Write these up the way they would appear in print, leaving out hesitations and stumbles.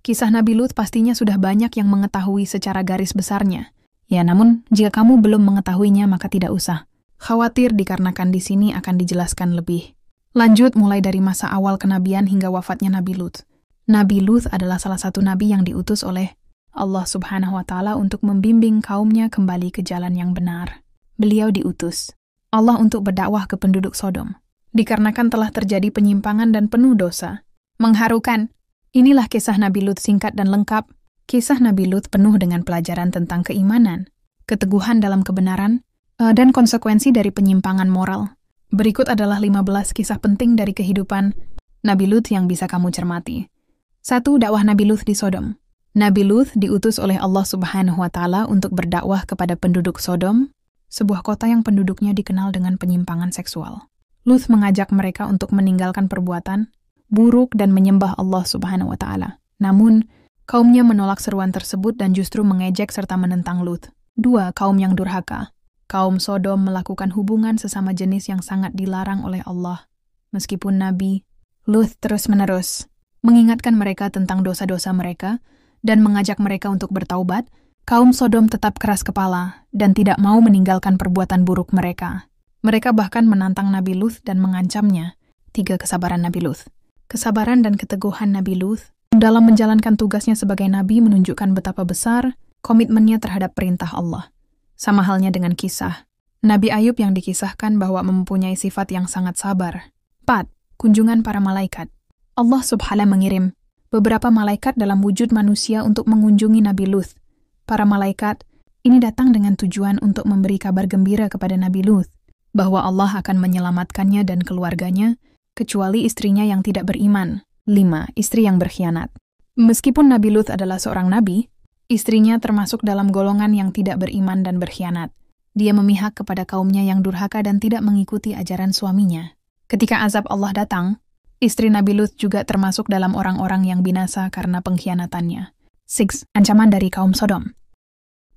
Kisah Nabi Lut pastinya sudah banyak yang mengetahui secara garis besarnya. Ya, namun jika kamu belum mengetahuinya maka tidak usah khawatir dikarenakan di sini akan dijelaskan lebih lanjut mulai dari masa awal kenabian hingga wafatnya Nabi Lut. Nabi Lut adalah salah satu nabi yang diutus oleh Allah Subhanahu wa Ta'ala untuk membimbing kaumnya kembali ke jalan yang benar. Beliau diutus Allah untuk berdakwah ke penduduk Sodom. Dikarenakan telah terjadi penyimpangan dan penuh dosa. Mengharukan. Inilah kisah Nabi Lut singkat dan lengkap. Kisah Nabi Lut penuh dengan pelajaran tentang keimanan, keteguhan dalam kebenaran, dan konsekuensi dari penyimpangan moral. Berikut adalah 15 kisah penting dari kehidupan Nabi Lut yang bisa kamu cermati. 1. Dakwah Nabi Lut di Sodom. Nabi Lut diutus oleh Allah Subhanahu wa Ta'ala untuk berdakwah kepada penduduk Sodom, sebuah kota yang penduduknya dikenal dengan penyimpangan seksual. Lut mengajak mereka untuk meninggalkan perbuatan buruk dan menyembah Allah Subhanahu wa Ta'ala. Namun, kaumnya menolak seruan tersebut dan justru mengejek serta menentang Lut. 2. Kaum yang durhaka. Kaum Sodom melakukan hubungan sesama jenis yang sangat dilarang oleh Allah. Meskipun Nabi Lut terus-menerus mengingatkan mereka tentang dosa-dosa mereka dan mengajak mereka untuk bertaubat, kaum Sodom tetap keras kepala dan tidak mau meninggalkan perbuatan buruk mereka. Mereka bahkan menantang Nabi Lut dan mengancamnya. 3. Kesabaran Nabi Lut. Kesabaran dan keteguhan Nabi Lut dalam menjalankan tugasnya sebagai nabi menunjukkan betapa besar komitmennya terhadap perintah Allah. Sama halnya dengan kisah Nabi Ayub yang dikisahkan bahwa mempunyai sifat yang sangat sabar. 4. Kunjungan para malaikat. Allah Subhanahu mengirim beberapa malaikat dalam wujud manusia untuk mengunjungi Nabi Lut. Para malaikat ini datang dengan tujuan untuk memberi kabar gembira kepada Nabi Lut bahwa Allah akan menyelamatkannya dan keluarganya, kecuali istrinya yang tidak beriman. 5. Istri yang berkhianat. Meskipun Nabi Lut adalah seorang nabi, istrinya termasuk dalam golongan yang tidak beriman dan berkhianat. Dia memihak kepada kaumnya yang durhaka dan tidak mengikuti ajaran suaminya. Ketika azab Allah datang, istri Nabi Lut juga termasuk dalam orang-orang yang binasa karena pengkhianatannya. 6. Ancaman dari kaum Sodom.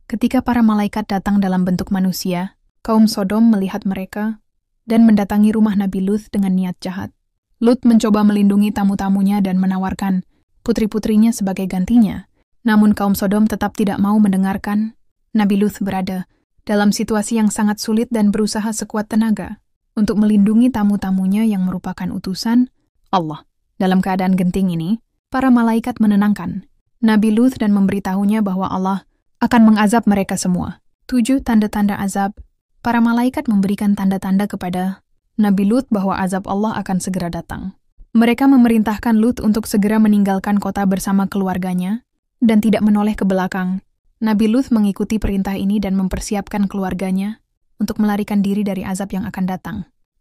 Ketika para malaikat datang dalam bentuk manusia, kaum Sodom melihat mereka dan mendatangi rumah Nabi Lut dengan niat jahat. Lut mencoba melindungi tamu-tamunya dan menawarkan putri-putrinya sebagai gantinya. Namun kaum Sodom tetap tidak mau mendengarkan. Nabi Lut berada dalam situasi yang sangat sulit dan berusaha sekuat tenaga untuk melindungi tamu-tamunya yang merupakan utusan Allah. Dalam keadaan genting ini, para malaikat menenangkan Nabi Lut dan memberitahunya bahwa Allah akan mengazab mereka semua. 7. Tanda-tanda azab. Para malaikat memberikan tanda-tanda kepada Nabi Lut bahwa azab Allah akan segera datang. Mereka memerintahkan Lut untuk segera meninggalkan kota bersama keluarganya dan tidak menoleh ke belakang. Nabi Lut mengikuti perintah ini dan mempersiapkan keluarganya untuk melarikan diri dari azab yang akan datang.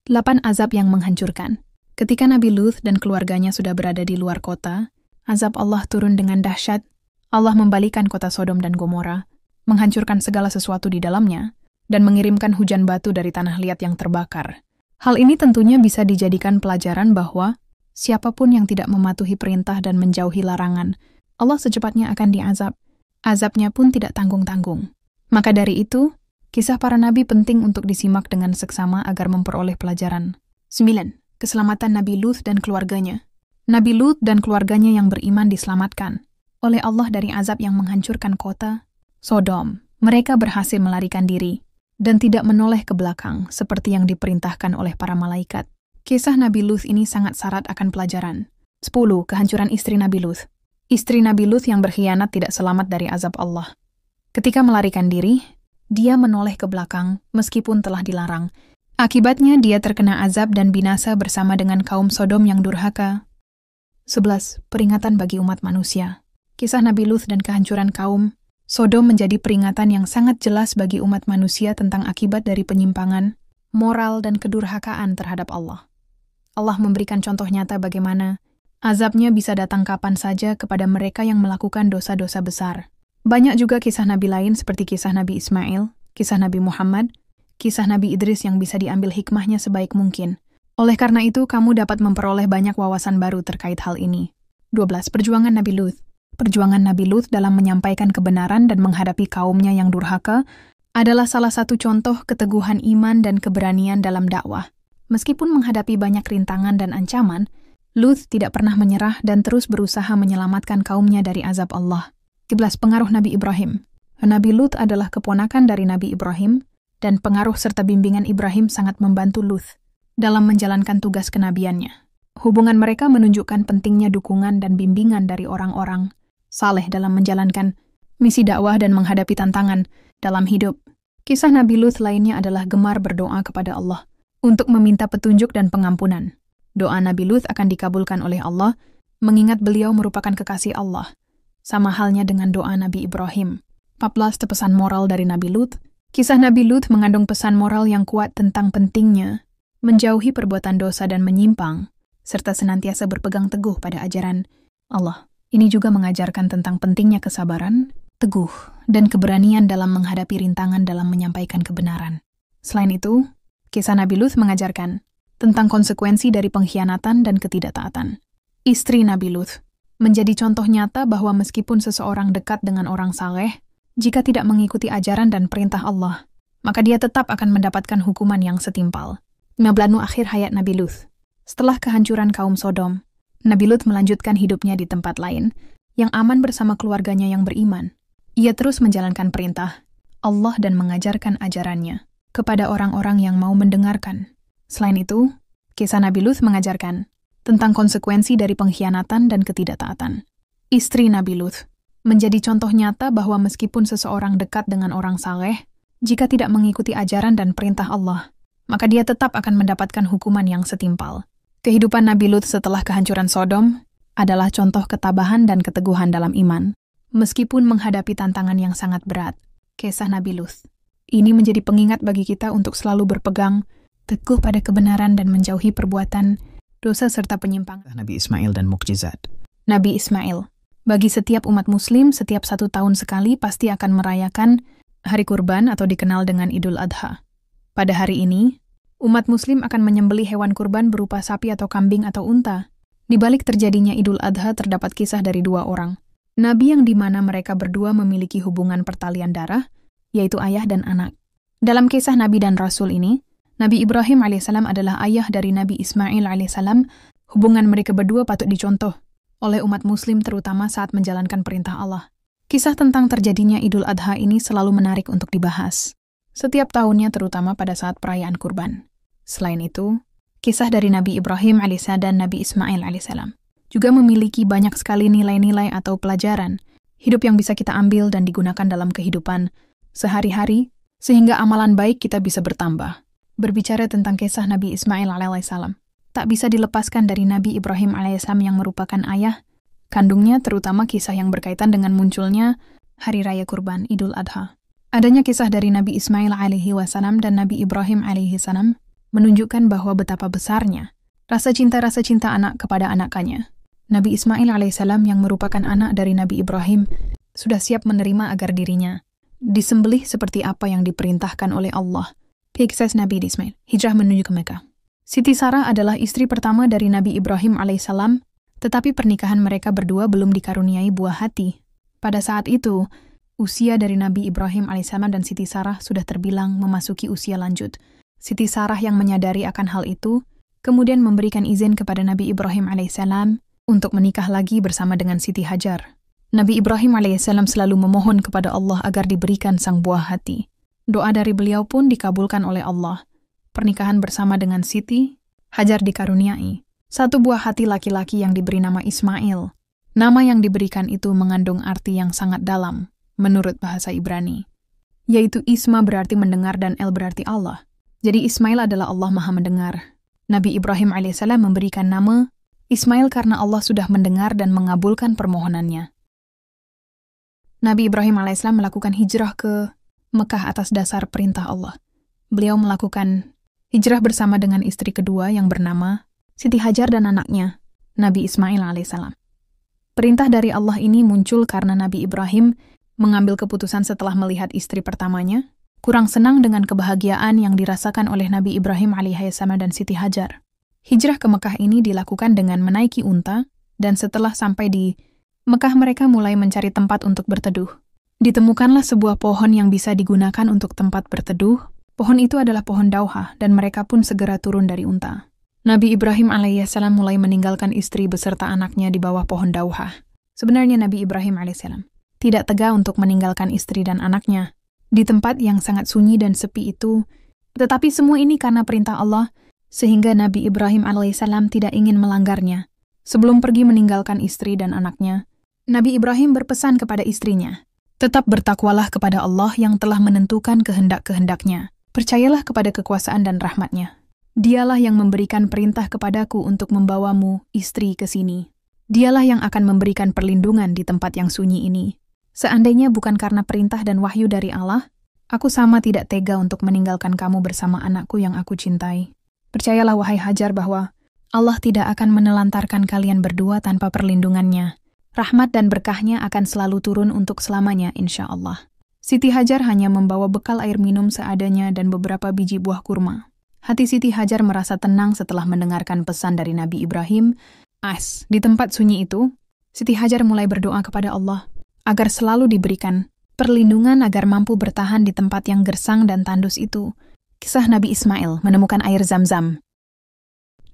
8. Azab yang menghancurkan. Ketika Nabi Lut dan keluarganya sudah berada di luar kota, azab Allah turun dengan dahsyat. Allah membalikan kota Sodom dan Gomora, menghancurkan segala sesuatu di dalamnya, dan mengirimkan hujan batu dari tanah liat yang terbakar. Hal ini tentunya bisa dijadikan pelajaran bahwa siapapun yang tidak mematuhi perintah dan menjauhi larangan, Allah secepatnya akan diazab. Azabnya pun tidak tanggung-tanggung. Maka dari itu, kisah para nabi penting untuk disimak dengan seksama agar memperoleh pelajaran. 9. Keselamatan Nabi Lut dan keluarganya. Nabi Lut dan keluarganya yang beriman diselamatkan oleh Allah dari azab yang menghancurkan kota Sodom. Mereka berhasil melarikan diri dan tidak menoleh ke belakang seperti yang diperintahkan oleh para malaikat. Kisah Nabi Lut ini sangat syarat akan pelajaran. 10. Kehancuran istri Nabi Lut. Istri Nabi Lut yang berkhianat tidak selamat dari azab Allah. Ketika melarikan diri, dia menoleh ke belakang meskipun telah dilarang. Akibatnya dia terkena azab dan binasa bersama dengan kaum Sodom yang durhaka. 11. Peringatan bagi umat manusia. Kisah Nabi Lut dan kehancuran kaum Sodom menjadi peringatan yang sangat jelas bagi umat manusia tentang akibat dari penyimpangan, moral, dan kedurhakaan terhadap Allah. Allah memberikan contoh nyata bagaimana azabnya bisa datang kapan saja kepada mereka yang melakukan dosa-dosa besar. Banyak juga kisah Nabi lain seperti kisah Nabi Ismail, kisah Nabi Muhammad, kisah Nabi Idris yang bisa diambil hikmahnya sebaik mungkin. Oleh karena itu, kamu dapat memperoleh banyak wawasan baru terkait hal ini. 12. Perjuangan Nabi Lut. Perjuangan Nabi Lut dalam menyampaikan kebenaran dan menghadapi kaumnya yang durhaka adalah salah satu contoh keteguhan iman dan keberanian dalam dakwah. Meskipun menghadapi banyak rintangan dan ancaman, Lut tidak pernah menyerah dan terus berusaha menyelamatkan kaumnya dari azab Allah. 11. Pengaruh Nabi Ibrahim. Nabi Lut adalah keponakan dari Nabi Ibrahim, dan pengaruh serta bimbingan Ibrahim sangat membantu Lut dalam menjalankan tugas kenabiannya. Hubungan mereka menunjukkan pentingnya dukungan dan bimbingan dari orang-orang saleh dalam menjalankan misi dakwah dan menghadapi tantangan dalam hidup. Kisah Nabi Lut lainnya adalah gemar berdoa kepada Allah untuk meminta petunjuk dan pengampunan. Doa Nabi Lut akan dikabulkan oleh Allah, mengingat beliau merupakan kekasih Allah. Sama halnya dengan doa Nabi Ibrahim. 14. Pesan moral dari Nabi Lut. Kisah Nabi Lut mengandung pesan moral yang kuat tentang pentingnya menjauhi perbuatan dosa dan menyimpang, serta senantiasa berpegang teguh pada ajaran Allah. Ini juga mengajarkan tentang pentingnya kesabaran, teguh, dan keberanian dalam menghadapi rintangan dalam menyampaikan kebenaran. Selain itu, kisah Nabi Lut mengajarkan tentang konsekuensi dari pengkhianatan dan ketidaktaatan. Istri Nabi Lut menjadi contoh nyata bahwa meskipun seseorang dekat dengan orang saleh, jika tidak mengikuti ajaran dan perintah Allah, maka dia tetap akan mendapatkan hukuman yang setimpal. 15. Akhir hayat Nabi Lut. Setelah kehancuran kaum Sodom, Nabi Lut melanjutkan hidupnya di tempat lain, yang aman bersama keluarganya yang beriman. Ia terus menjalankan perintah Allah dan mengajarkan ajarannya kepada orang-orang yang mau mendengarkan. Selain itu, kisah Nabi Lut mengajarkan tentang konsekuensi dari pengkhianatan dan ketidaktaatan. Istri Nabi Lut menjadi contoh nyata bahwa meskipun seseorang dekat dengan orang saleh, jika tidak mengikuti ajaran dan perintah Allah, maka dia tetap akan mendapatkan hukuman yang setimpal. Kehidupan Nabi Lut setelah kehancuran Sodom adalah contoh ketabahan dan keteguhan dalam iman, meskipun menghadapi tantangan yang sangat berat. Kisah Nabi Lut ini menjadi pengingat bagi kita untuk selalu berpegang teguh pada kebenaran dan menjauhi perbuatan dosa serta penyimpangan. Nabi Ismail dan mukjizat. Nabi Ismail. Bagi setiap umat muslim, setiap 1 tahun sekali pasti akan merayakan Hari Kurban atau dikenal dengan Idul Adha. Pada hari ini, umat muslim akan menyembelih hewan kurban berupa sapi atau kambing atau unta. Di balik terjadinya Idul Adha terdapat kisah dari 2 orang. Nabi yang dimana mereka berdua memiliki hubungan pertalian darah, yaitu ayah dan anak. Dalam kisah Nabi dan Rasul ini, Nabi Ibrahim alaihissalam adalah ayah dari Nabi Ismail alaihissalam. Hubungan mereka berdua patut dicontoh oleh umat muslim terutama saat menjalankan perintah Allah. Kisah tentang terjadinya Idul Adha ini selalu menarik untuk dibahas setiap tahunnya terutama pada saat perayaan kurban. Selain itu, kisah dari Nabi Ibrahim alaihissalam dan Nabi Ismail alaihissalam juga memiliki banyak sekali nilai-nilai atau pelajaran hidup yang bisa kita ambil dan digunakan dalam kehidupan sehari-hari sehingga amalan baik kita bisa bertambah. Berbicara tentang kisah Nabi Ismail alaihissalam, tak bisa dilepaskan dari Nabi Ibrahim alaihissalam yang merupakan ayah kandungnya, terutama kisah yang berkaitan dengan munculnya Hari Raya Kurban Idul Adha. Adanya kisah dari Nabi Ismail alaihi wasallam dan Nabi Ibrahim alaihi salam menunjukkan bahwa betapa besarnya rasa cinta anak kepada anakannya. Nabi Ismail alaihissalam yang merupakan anak dari Nabi Ibrahim sudah siap menerima agar dirinya disembelih seperti apa yang diperintahkan oleh Allah. Kisah Nabi Ismail, hijrah menuju ke Mekah. Siti Sarah adalah istri pertama dari Nabi Ibrahim alaihissalam, tetapi pernikahan mereka berdua belum dikaruniai buah hati. Pada saat itu, usia dari Nabi Ibrahim alaihissalam dan Siti Sarah sudah terbilang memasuki usia lanjut. Siti Sarah yang menyadari akan hal itu, kemudian memberikan izin kepada Nabi Ibrahim alaihissalam untuk menikah lagi bersama dengan Siti Hajar. Nabi Ibrahim alaihissalam selalu memohon kepada Allah agar diberikan sang buah hati. Doa dari beliau pun dikabulkan oleh Allah. Pernikahan bersama dengan Siti Hajar dikaruniai 1 buah hati laki-laki yang diberi nama Ismail. Nama yang diberikan itu mengandung arti yang sangat dalam menurut bahasa Ibrani, yaitu Isma berarti mendengar dan El berarti Allah. Jadi Ismail adalah Allah Maha Mendengar. Nabi Ibrahim alaihissalam memberikan nama Ismail karena Allah sudah mendengar dan mengabulkan permohonannya. Nabi Ibrahim alaihissalam melakukan hijrah ke Mekah atas dasar perintah Allah. Beliau melakukan hijrah bersama dengan istri kedua yang bernama Siti Hajar dan anaknya, Nabi Ismail alaihissalam. Perintah dari Allah ini muncul karena Nabi Ibrahim mengambil keputusan setelah melihat istri pertamanya kurang senang dengan kebahagiaan yang dirasakan oleh Nabi Ibrahim alaihissalam dan Siti Hajar. Hijrah ke Mekah ini dilakukan dengan menaiki unta, dan setelah sampai di Mekah mereka mulai mencari tempat untuk berteduh. Ditemukanlah sebuah pohon yang bisa digunakan untuk tempat berteduh. Pohon itu adalah pohon dauha, dan mereka pun segera turun dari unta. Nabi Ibrahim alaihissalam mulai meninggalkan istri beserta anaknya di bawah pohon dauhah. Sebenarnya Nabi Ibrahim alaihissalam tidak tega untuk meninggalkan istri dan anaknya di tempat yang sangat sunyi dan sepi itu, tetapi semua ini karena perintah Allah, sehingga Nabi Ibrahim alaihissalam tidak ingin melanggarnya. Sebelum pergi meninggalkan istri dan anaknya, Nabi Ibrahim berpesan kepada istrinya, "Tetap bertakwalah kepada Allah yang telah menentukan kehendak-kehendaknya. Percayalah kepada kekuasaan dan rahmatnya. Dialah yang memberikan perintah kepadaku untuk membawamu, istri, ke sini. Dialah yang akan memberikan perlindungan di tempat yang sunyi ini. Seandainya bukan karena perintah dan wahyu dari Allah, aku sama tidak tega untuk meninggalkan kamu bersama anakku yang aku cintai. Percayalah wahai Hajar bahwa Allah tidak akan menelantarkan kalian berdua tanpa perlindungannya. Rahmat dan berkahnya akan selalu turun untuk selamanya, insya Allah." Siti Hajar hanya membawa bekal air minum seadanya dan beberapa biji buah kurma. Hati Siti Hajar merasa tenang setelah mendengarkan pesan dari Nabi Ibrahim. Di tempat sunyi itu, Siti Hajar mulai berdoa kepada Allah agar selalu diberikan perlindungan agar mampu bertahan di tempat yang gersang dan tandus itu. Kisah Nabi Ismail menemukan air Zam-Zam.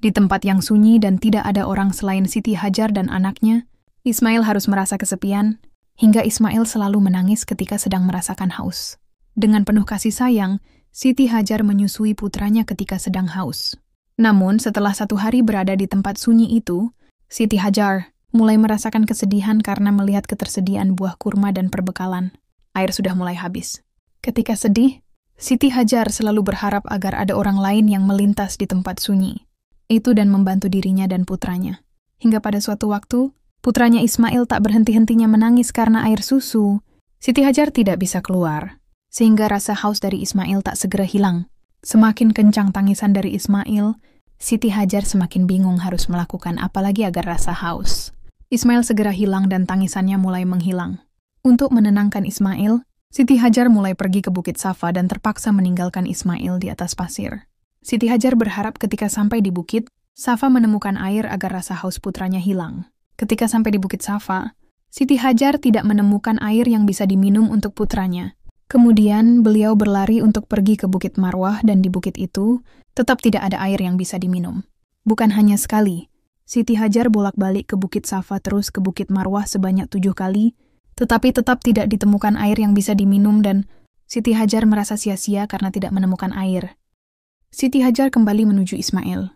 Di tempat yang sunyi dan tidak ada orang selain Siti Hajar dan anaknya, Ismail harus merasa kesepian, hingga Ismail selalu menangis ketika sedang merasakan haus. Dengan penuh kasih sayang, Siti Hajar menyusui putranya ketika sedang haus. Namun, setelah 1 hari berada di tempat sunyi itu, Siti Hajar mulai merasakan kesedihan karena melihat ketersediaan buah kurma dan perbekalan. Air sudah mulai habis. Ketika sedih, Siti Hajar selalu berharap agar ada orang lain yang melintas di tempat sunyi itu dan membantu dirinya dan putranya. Hingga pada suatu waktu, putranya Ismail tak berhenti-hentinya menangis karena air susu. Siti Hajar tidak bisa keluar, sehingga rasa haus dari Ismail tak segera hilang. Semakin kencang tangisan dari Ismail, Siti Hajar semakin bingung harus melakukan apa lagi agar rasa haus Ismail segera hilang dan tangisannya mulai menghilang. Untuk menenangkan Ismail, Siti Hajar mulai pergi ke Bukit Safa dan terpaksa meninggalkan Ismail di atas pasir. Siti Hajar berharap ketika sampai di Bukit Safa menemukan air agar rasa haus putranya hilang. Ketika sampai di Bukit Safa, Siti Hajar tidak menemukan air yang bisa diminum untuk putranya. Kemudian beliau berlari untuk pergi ke Bukit Marwah dan di bukit itu tetap tidak ada air yang bisa diminum. Bukan hanya sekali, Siti Hajar bolak-balik ke Bukit Safa terus ke Bukit Marwah sebanyak 7 kali, tetapi tetap tidak ditemukan air yang bisa diminum dan Siti Hajar merasa sia-sia karena tidak menemukan air. Siti Hajar kembali menuju Ismail,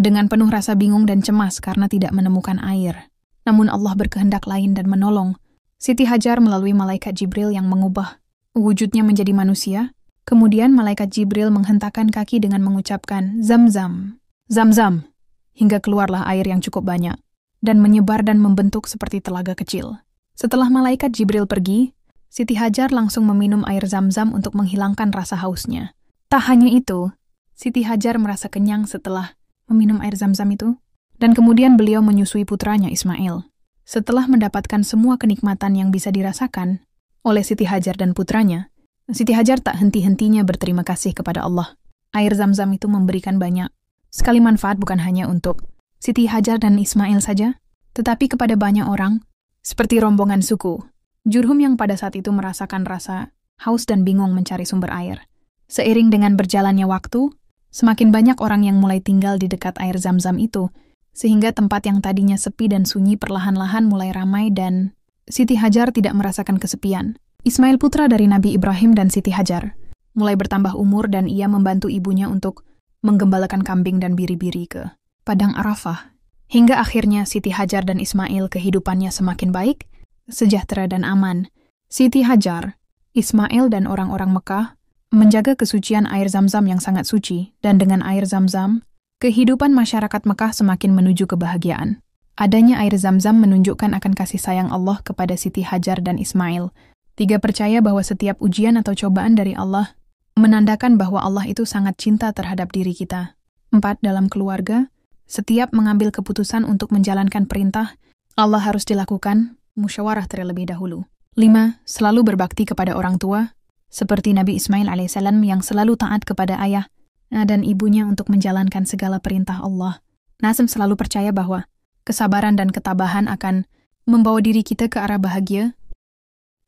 dengan penuh rasa bingung dan cemas karena tidak menemukan air. Namun Allah berkehendak lain dan menolong. Siti Hajar melalui malaikat Jibril yang mengubah wujudnya menjadi manusia. Kemudian malaikat Jibril menghentakkan kaki dengan mengucapkan Zam-Zam, Zam-Zam, hingga keluarlah air yang cukup banyak dan menyebar dan membentuk seperti telaga kecil. Setelah malaikat Jibril pergi, Siti Hajar langsung meminum air Zam-Zam untuk menghilangkan rasa hausnya. Tak hanya itu, Siti Hajar merasa kenyang setelah meminum air Zam-Zam itu, dan kemudian beliau menyusui putranya Ismail. Setelah mendapatkan semua kenikmatan yang bisa dirasakan oleh Siti Hajar dan putranya, Siti Hajar tak henti-hentinya berterima kasih kepada Allah. Air Zam-Zam itu memberikan banyak sekali manfaat bukan hanya untuk Siti Hajar dan Ismail saja, tetapi kepada banyak orang, seperti rombongan suku Jurhum yang pada saat itu merasakan rasa haus dan bingung mencari sumber air. Seiring dengan berjalannya waktu, semakin banyak orang yang mulai tinggal di dekat air Zam-Zam itu, sehingga tempat yang tadinya sepi dan sunyi perlahan-lahan mulai ramai dan Siti Hajar tidak merasakan kesepian. Ismail putra dari Nabi Ibrahim dan Siti Hajar mulai bertambah umur dan ia membantu ibunya untuk menggembalakan kambing dan biri-biri ke Padang Arafah. Hingga akhirnya Siti Hajar dan Ismail kehidupannya semakin baik, sejahtera dan aman. Siti Hajar, Ismail dan orang-orang Mekah menjaga kesucian air Zam-Zam yang sangat suci, dan dengan air Zam-Zam, kehidupan masyarakat Mekah semakin menuju kebahagiaan. Adanya air Zam-Zam menunjukkan akan kasih sayang Allah kepada Siti Hajar dan Ismail. 3 percaya bahwa setiap ujian atau cobaan dari Allah menandakan bahwa Allah itu sangat cinta terhadap diri kita. 4. Dalam keluarga, setiap mengambil keputusan untuk menjalankan perintah, Allah harus dilakukan musyawarah terlebih dahulu. 5. Selalu berbakti kepada orang tua, seperti Nabi Ismail alaihissalam yang selalu taat kepada ayah dan ibunya untuk menjalankan segala perintah Allah. Nazm selalu percaya bahwa kesabaran dan ketabahan akan membawa diri kita ke arah bahagia.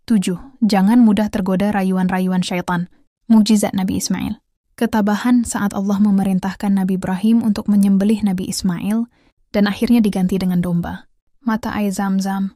7. Jangan mudah tergoda rayuan-rayuan syaitan. Mukjizat Nabi Ismail. Ketabahan saat Allah memerintahkan Nabi Ibrahim untuk menyembelih Nabi Ismail dan akhirnya diganti dengan domba. Mata air Zam-Zam